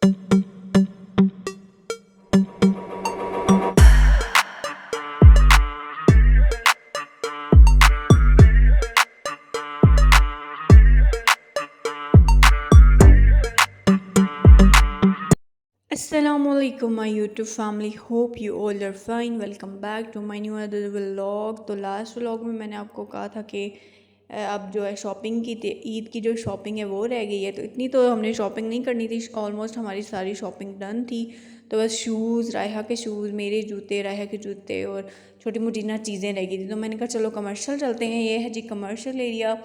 Assalamualaikum my YouTube family, hope you all are fine. Welcome back to my new other vlog. तो last vlog में मैंने आपको कहा था कि अब जो है शॉपिंग की ईद की जो शॉपिंग है वो रह गई है। तो इतनी तो हमने शॉपिंग नहीं करनी थी, ऑलमोस्ट हमारी सारी शॉपिंग डन थी। तो बस शूज़, रायहा के शूज़, मेरे जूते, रायहा के जूते और छोटी मोटी ना चीज़ें रह गई थी। तो मैंने कहा चलो कमर्शियल चलते हैं। ये है जी कमर्शियल एरिया।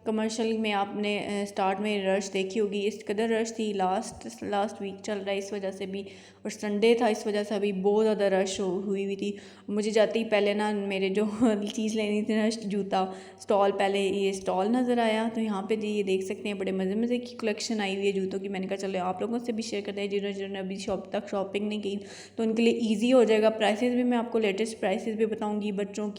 कमर्शियल में आपने स्टार्ट में रश देखी होगी, इस कदर रश थी। लास्ट वीक चल रहा है इस वजह से भी, और संडे था इस वजह से अभी बहुत ज़्यादा रश हुई थी। मुझे जाते ही पहले ना मेरे जो चीज़ लेनी थी ना, जूता स्टॉल, पहले ये स्टॉल नज़र आया। तो यहाँ पे जी ये देख सकते हैं, बड़े मज़े मज़े की कलेक्शन आई हुई है जूतों की। मैंने कहा चलो आप लोगों से भी शेयर करते हैं जिन्होंने अभी शॉपिंग नहीं की, तो उनके लिए ईजी हो जाएगा। प्राइसेस भी मैं आपको लेटेस्ट प्राइसेस भी बताऊँगी, बच्चों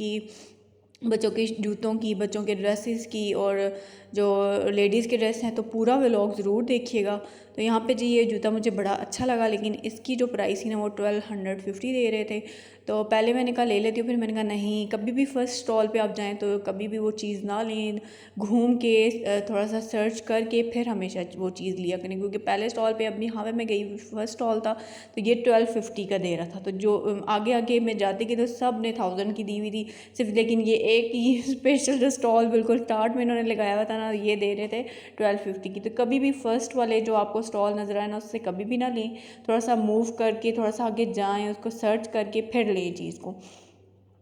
के जूतों की, बच्चों के ड्रेसेस की, और जो लेडीज़ के ड्रेस हैं। तो पूरा व्लॉग ज़रूर देखिएगा। तो यहाँ पे जी ये जूता मुझे बड़ा अच्छा लगा, लेकिन इसकी जो प्राइस थी ना वो 1250 दे रहे थे। तो पहले मैंने कहा ले लेती हूँ, फिर मैंने कहा नहीं, कभी भी फर्स्ट स्टॉल पे आप जाएँ तो कभी भी वो चीज़ ना लें, घूम के थोड़ा सा सर्च करके फिर हमेशा वो चीज़ लिया करें। क्योंकि पहले स्टॉल पे अभी यहाँ पे मैं गई, फर्स्ट स्टॉल था तो ये 1250 का दे रहा था। तो जो आगे आगे मैं जाती गई तो सब ने 1000 की दी हुई थी सिर्फ, लेकिन ये एक ही स्पेशल जो स्टॉल बिल्कुल स्टार्ट में इन्होंने लगाया हुआ था ना, ये दे रहे थे 1250 की। तो कभी भी फर्स्ट वाले जो आपको स्टॉल नज़र आए ना, उससे कभी भी ना लें। थोड़ा सा मूव करके, थोड़ा सा आगे जाएं, उसको सर्च करके फिर लें चीज़ को।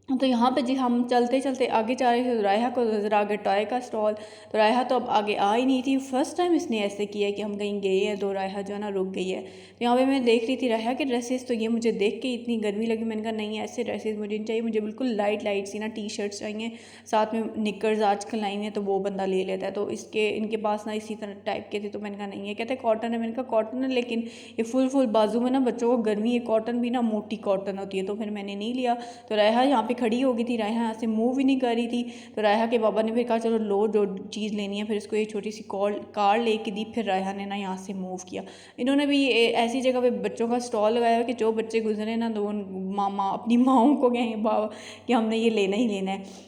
तो यहाँ पे जी हम चलते चलते आगे जा रहे थे, तो रायहा को नज़र आ गया टॉय का स्टॉल। तो रायहा तो अब आगे आ ही नहीं थी। फर्स्ट टाइम इसने ऐसे किया कि हम कहीं गए हैं तो रायहा जो है ना रुक गई है। तो यहाँ पे मैं देख रही थी रायहा के ड्रेसेस, तो ये मुझे देख के इतनी गर्मी लगी, मैंने कहा नहीं ऐसे ड्रेसेस मुझे नहीं चाहिए, मुझे बिल्कुल लाइट लाइट सी ना टी शर्ट्स चाहिए, साथ में निकर्स आजकल आई हैं तो वो बंदा ले लेता है। तो इनके पास ना इसी तरह टाइप के थे, तो मैंने कहा नहीं है, कहते कॉटन है। मैंने कहा कॉटन है, लेकिन ये फुल बाजू में ना बच्चों को गर्मी है, कॉटन भी ना मोटी कॉटन होती है, तो फिर मैंने नहीं लिया। तो रायहा यहाँ पे खड़ी हो गई थी, रायहा यहाँ से मूव ही नहीं कर रही थी। तो रायहा के बाबा ने फिर कहा चलो लो जो चीज़ लेनी है, फिर इसको एक छोटी सी कार लेके दी। फिर रायहा ने ना यहाँ से मूव किया। इन्होंने भी ऐसी जगह पे बच्चों का स्टॉल लगाया है कि जो बच्चे गुजरे ना, तो मामा अपनी माओं को कहें बाबा कि हमने ये लेना ही लेना है।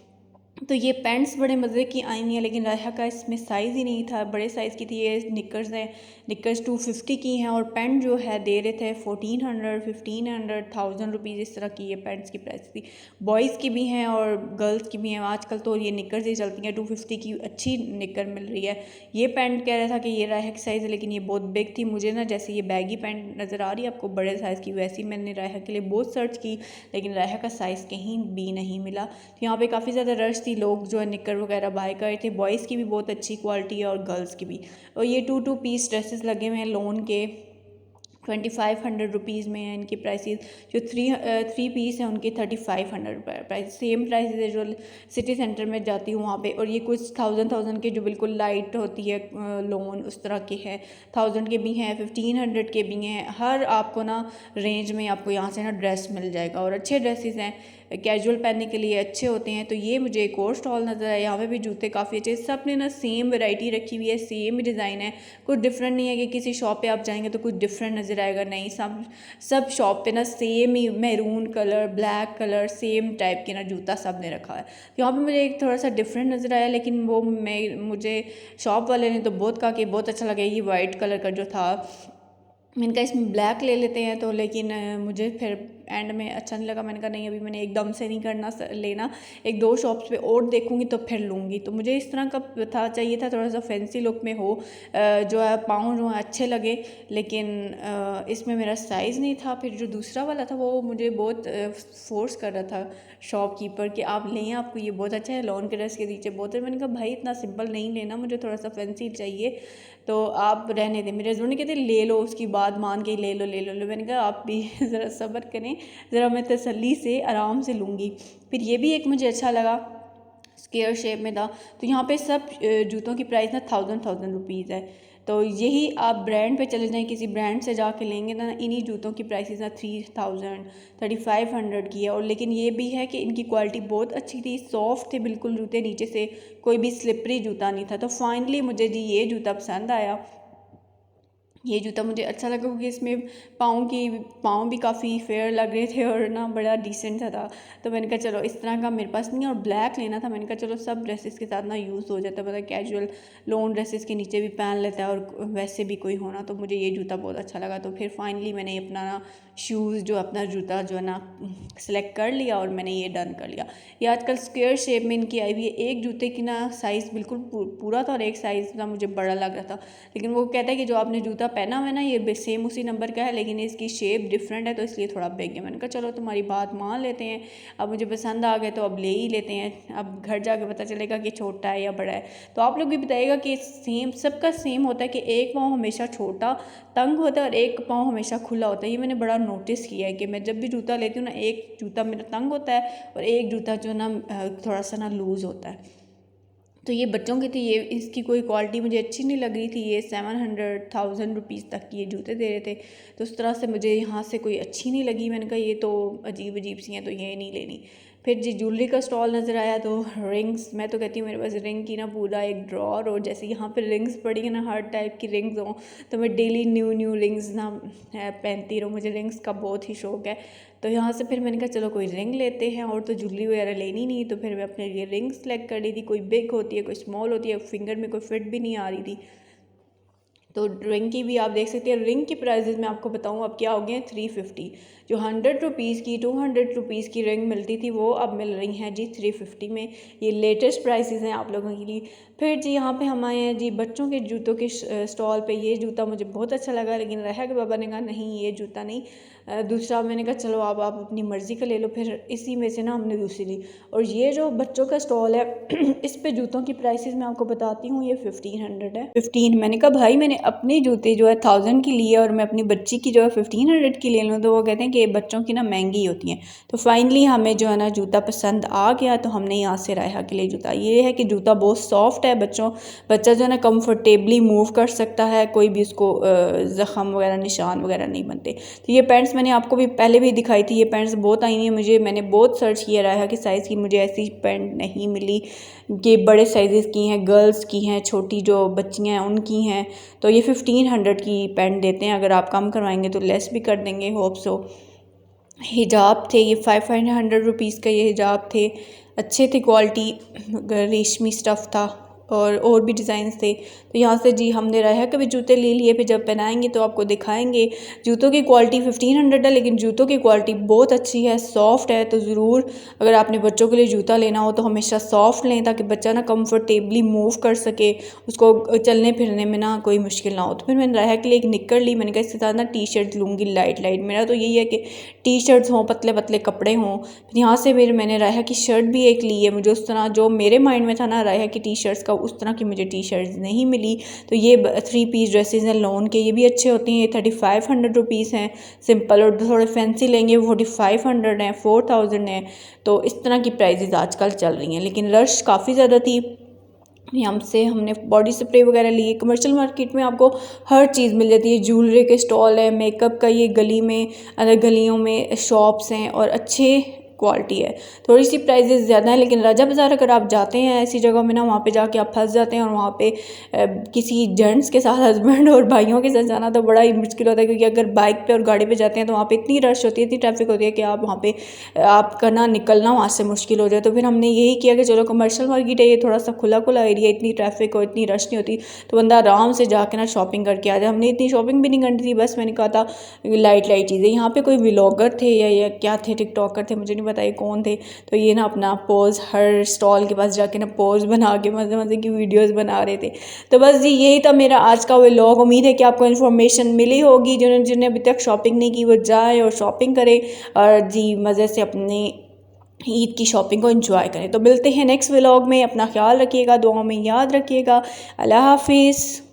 तो ये पैंट्स बड़े मज़े की आई हुई हैं, लेकिन रायहा का इसमें साइज़ ही नहीं था, बड़े साइज़ की थी। ये निकर्स हैं, निकर्स 250 की हैं, और पैंट जो है दे रहे थे 1400, 1500, 1000 रुपीज़, इस तरह की ये पैंट्स की प्राइस थी। बॉयज़ की भी हैं और गर्ल्स की भी हैं। आजकल तो ये निकर्स ही चलती हैं, 250 की अच्छी निकर मिल रही है। ये पैंट कह रहा था कि ये रायहा की साइज़ है, लेकिन ये बहुत बिग थी। मुझे ना जैसे ये बैगी पैंट नज़र आ रही है आपको बड़े साइज़ की, वैसी मैंने रायहा के लिए बहुत सर्च की, लेकिन रायहा का साइज़ कहीं भी नहीं मिला। तो यहाँ पे काफ़ी ज़्यादा रश थी, लोग जो है निकर वगैरह बाय कर रहे थे। बॉयज़ की भी बहुत अच्छी क्वालिटी है और गर्ल्स की भी। और ये टू पीस ड्रेसेस लगे हुए हैं लोन के, 2500 रुपीज़ में है इनकी प्राइसेस। जो थ्री पीस हैं उनके 3500 प्राइस, सेम प्राइस है जो सिटी सेंटर में जाती हूँ वहाँ पे। और ये कुछ थाउजेंड के जो बिल्कुल लाइट होती है लोन, उस तरह के हैं। 1000 के भी हैं, 1500 के भी हैं। हर आपको ना रेंज में आपको यहाँ से ना ड्रेस मिल जाएगा, और अच्छे ड्रेसेस हैं, कैजुअल पहनने के लिए अच्छे होते हैं। तो ये मुझे एक और स्टॉल नज़र आया, यहाँ पे भी जूते काफ़ी अच्छे, सब ने ना सेम वैरायटी रखी हुई है, सेम ही डिज़ाइन है, कुछ डिफरेंट नहीं है कि किसी शॉप पे आप जाएंगे तो कुछ डिफरेंट नज़र आएगा। नहीं, सब शॉप पे ना सेम ही maroon colour, black colour, same type के ना जूता सब ने रखा है। तो यहाँ पे मुझे एक थोड़ा सा डिफरेंट नज़र आया, लेकिन वो मुझे शॉप वाले ने तो बहुत कहा कि बहुत अच्छा लगा। ये वाइट कलर का जो था, मैंने कहा इसमें ब्लैक ले लेते हैं, तो लेकिन मुझे फिर एंड में अच्छा नहीं लगा। मैंने कहा नहीं, अभी मैंने एकदम से नहीं करना लेना, एक दो शॉप्स पे और देखूंगी तो फिर लूँगी। तो मुझे इस तरह का चाहिए था, थोड़ा सा फैंसी लुक में हो, जो है पाँव जो है अच्छे लगे, लेकिन इसमें मेरा साइज़ नहीं था। फिर जो दूसरा वाला था वो मुझे बहुत फोर्स कर रहा था शॉपकीपर कि आप लें, आपको ये बहुत अच्छा है, लॉन के ड्रेस के नीचे बहुत है। मैंने कहा भाई इतना सिंपल नहीं लेना, मुझे थोड़ा सा फैंसी चाहिए, तो आप रहने दें। मेरे हस्बैंड ने कहते ले लो, उसकी बात मान के ले लो। मैंने कहा आप भी ज़रा सब्र करें, ज़रा मैं तसल्ली से आराम से लूँगी। फिर ये भी एक मुझे अच्छा लगा, स्क्वायर शेप में था। तो यहाँ पे सब जूतों की प्राइस ना थाउजेंड रुपीज़ है। तो यही आप ब्रांड पे चले जाएं, किसी ब्रांड से जाके लेंगे ना, इन्हीं जूतों की प्राइसेस ना 3000, 3500 की है। और लेकिन ये भी है कि इनकी क्वालिटी बहुत अच्छी थी, सॉफ्ट थे बिल्कुल जूते, नीचे से कोई भी स्लिपरी जूता नहीं था। तो फाइनली मुझे जी ये जूता पसंद आया। ये जूता मुझे अच्छा लगा क्योंकि इसमें पाँव भी काफ़ी फेयर लग रहे थे और ना बड़ा डिसेंट था। तो मैंने कहा चलो इस तरह का मेरे पास नहीं है और ब्लैक लेना था। मैंने कहा चलो सब ड्रेसेस के साथ ना यूज़ हो जाता है, मतलब कैजुअल लॉन्ग ड्रेसेस के नीचे भी पहन लेता है और वैसे भी कोई होना, तो मुझे ये जूता बहुत अच्छा लगा। तो फिर फाइनली मैंने अपना ना शूज़ जो अपना जूता जो है ना सेलेक्ट कर लिया और मैंने ये डन कर लिया। ये आजकल स्क्वायर शेप में इनकी आई हुई है। एक जूते की ना साइज़ बिल्कुल पूरा था और एक साइज़ ना मुझे बड़ा लग रहा था, लेकिन वो कहता है कि जो आपने जूता पहना हुआ है ना ये सेम उसी नंबर का है, लेकिन इसकी शेप डिफरेंट है तो इसलिए थोड़ा बिग है। मैंने कहा चलो तुम्हारी बात मान लेते हैं, अब मुझे पसंद आ गए तो अब ले ही लेते हैं, अब घर जाके पता चलेगा कि छोटा है या बड़ा है। तो आप लोग भी बताइएगा कि सेम सबका सेम होता है कि एक पाँव हमेशा छोटा तंग होता है और एक पाँव हमेशा खुला होता है। ये मैंने बड़ा नोटिस किया है कि मैं जब भी जूता लेती हूँ ना, एक जूता मेरा तंग होता है और एक जूता जो ना थोड़ा सा ना लूज़ होता है। तो ये बच्चों की थी, ये इसकी कोई क्वालिटी मुझे अच्छी नहीं लग रही थी। ये 700,000 रुपीज़ तक की ये जूते दे रहे थे, तो उस तरह से मुझे यहाँ से कोई अच्छी नहीं लगी। मैंने कहा ये तो अजीब अजीब सी हैं, तो ये नहीं लेनी। फिर जी ज्वेलरी का स्टॉल नज़र आया, तो रिंग्स, मैं तो कहती हूँ मेरे पास रिंग की ना पूरा एक ड्रॉर हो, जैसे यहाँ पर रिंग्स पड़ी है ना, हर टाइप की रिंग्स हों, तो मैं डेली न्यू न्यू रिंग्स ना पहनती रहूँ। मुझे रिंग्स का बहुत ही शौक़ है। तो यहाँ से फिर मैंने कहा चलो कोई रिंग लेते हैं, और तो ज्वेलरी वगैरह लेनी नहीं, तो फिर मैं अपने लिए रिंग सेलेक्ट कर ली थी। कोई बिग होती है, कोई स्मॉल होती है, फिंगर में कोई फिट भी नहीं आ रही थी। तो रिंग की भी आप देख सकते हैं। रिंग की प्राइजेज़ मैं आपको बताऊँ अब क्या हो गए हैं, 350। जो 100 रुपीज़ की 200 रुपीज़ की रिंग मिलती थी वो अब मिल रही हैं जी 350 में। ये लेटेस्ट प्राइसेस हैं आप लोगों के लिए। फिर जी यहाँ पे हम आए हैं जी बच्चों के जूतों के स्टॉल पे। ये जूता मुझे बहुत अच्छा लगा, लेकिन रहा के बाबा ने कहा नहीं ये जूता नहीं, दूसरा। मैंने कहा चलो आप अपनी मर्ज़ी का ले लो, फिर इसी में से ना हमने दूसरी ली। और ये जो बच्चों का स्टॉल है इस पे जूतों की प्राइसेस मैं आपको बताती हूँ। ये 1500 है, 15। मैंने कहा भाई मैंने अपने जूते जो है 1000 की लिए और मैं अपनी बच्ची की जो है 1500 की ले लूँ, तो वो कहते हैं कि बच्चों की ना महंगी होती हैं। तो फाइनली हमें जो है ना जूता पसंद आ गया, तो हमने यहाँ से रायहा के लिए जूता, ये है कि जूता बहुत सॉफ्ट है, बच्चा जो है ना कम्फर्टेबली मूव कर सकता है, कोई भी उसको ज़ख़म वगैरह निशान वगैरह नहीं बनते। तो ये पैंट्स मैंने आपको भी पहले भी दिखाई थी, ये पैंट्स बहुत आई हैं मुझे, मैंने बहुत सर्च किया रहा है कि साइज़ की, मुझे ऐसी पैंट नहीं मिली कि बड़े साइज़ की हैं, गर्ल्स की हैं, छोटी जो बच्चियाँ हैं उनकी हैं। तो ये 1500 की पैंट देते हैं, अगर आप कम करवाएंगे तो लेस भी कर देंगे, होप सो। हिजाब थे ये 500 रुपीज़ का, ये हिजाब थे, अच्छे थे, क्वालिटी रेशमी स्टफ़ था और भी डिज़ाइन थे। तो यहाँ से जी हमने रायहा के भी जूते ले लिए, फिर जब पहनाएंगे तो आपको दिखाएंगे। जूतों की क्वालिटी 1500 है, लेकिन जूतों की क्वालिटी बहुत अच्छी है, सॉफ्ट है। तो ज़रूर अगर आपने बच्चों के लिए जूता लेना हो तो हमेशा सॉफ्ट लें, ताकि बच्चा ना कम्फर्टेबली मूव कर सके, उसको चलने फिरने में ना कोई मुश्किल ना हो। तो फिर मैंने रायहा के लिए एक निक्कर ली, मैंने कहा इसके साथ ना टी शर्ट लूँगी लाइट लाइट। मेरा तो यही है कि टी शर्ट्स हों, पतले पतले कपड़े हों। फिर यहाँ से फिर मैंने रायहा की शर्ट भी एक ली है। मुझे उस तरह जो मेरे माइंड में था ना रायहा की टी शर्ट्स का, उस तरह की मुझे टी शर्ट्स नहीं मिली। तो ये 3 पीस ड्रेसेस हैं लॉन के, ये भी अच्छे होते हैं। ये 3500 रुपीज़ हैं सिंपल, और थोड़े फैंसी लेंगे वो 4500 हैं, 4000 हैं। तो इस तरह की प्राइजेज़ आजकल चल रही हैं, लेकिन रश काफ़ी ज़्यादा थी। हमने बॉडी स्प्रे वगैरह लिए। कमर्शियल मार्केट में आपको हर चीज़ मिल जाती है, ज्वेलरी के स्टॉल है, मेकअप का ये गली में अगर गलियों में शॉप्स हैं और अच्छे क्वालिटी है। थोड़ी सी प्राइजेज़ ज़्यादा है, लेकिन राजा बाज़ार अगर आप जाते हैं ऐसी जगह में ना, वहाँ पे जाके आप फंस जाते हैं, और वहाँ पे किसी जेंट्स के साथ हस्बैंड और भाइयों के साथ जाना तो बड़ा ही मुश्किल होता है, क्योंकि अगर बाइक पे और गाड़ी पे जाते हैं तो वहाँ पे इतनी रश होती है, इतनी ट्रैफिक होती है कि आप वहाँ पे आपका ना निकलना वहाँ से मुश्किल हो जाए। तो फिर हमने यही किया कि चलो कमर्शियल मार्केट है, ये थोड़ा सा खुला खुला एरिया, इतनी ट्रैफिक हो, इतनी रश नहीं होती, तो बंदा आराम से जाके ना शॉपिंग करके आ जाए। हमने इतनी शॉपिंग भी नहीं करनी थी, बस मैंने कहा था लाइट लाइट चीज़ें। यहाँ पे कोई व्लॉगर थे या क्या थे, टिकटॉकर थे, मुझे नहीं पता ये कौन थे। तो ये ना अपना पोज़ हर स्टॉल के पास जाके ना पोज़ बना के मज़े मज़े की वीडियोस बना रहे थे। तो बस जी यही था मेरा आज का व्लॉग। उम्मीद है कि आपको इन्फॉर्मेशन मिली होगी। जिन्होंने अभी तक शॉपिंग नहीं की वो जाए और शॉपिंग करें, और जी मज़े से अपने ईद की शॉपिंग को एंजॉय करें। तो मिलते हैं नेक्स्ट व्लॉग में। अपना ख्याल रखिएगा, दुआओं में याद रखिएगा। अल्लाह हाफिज़।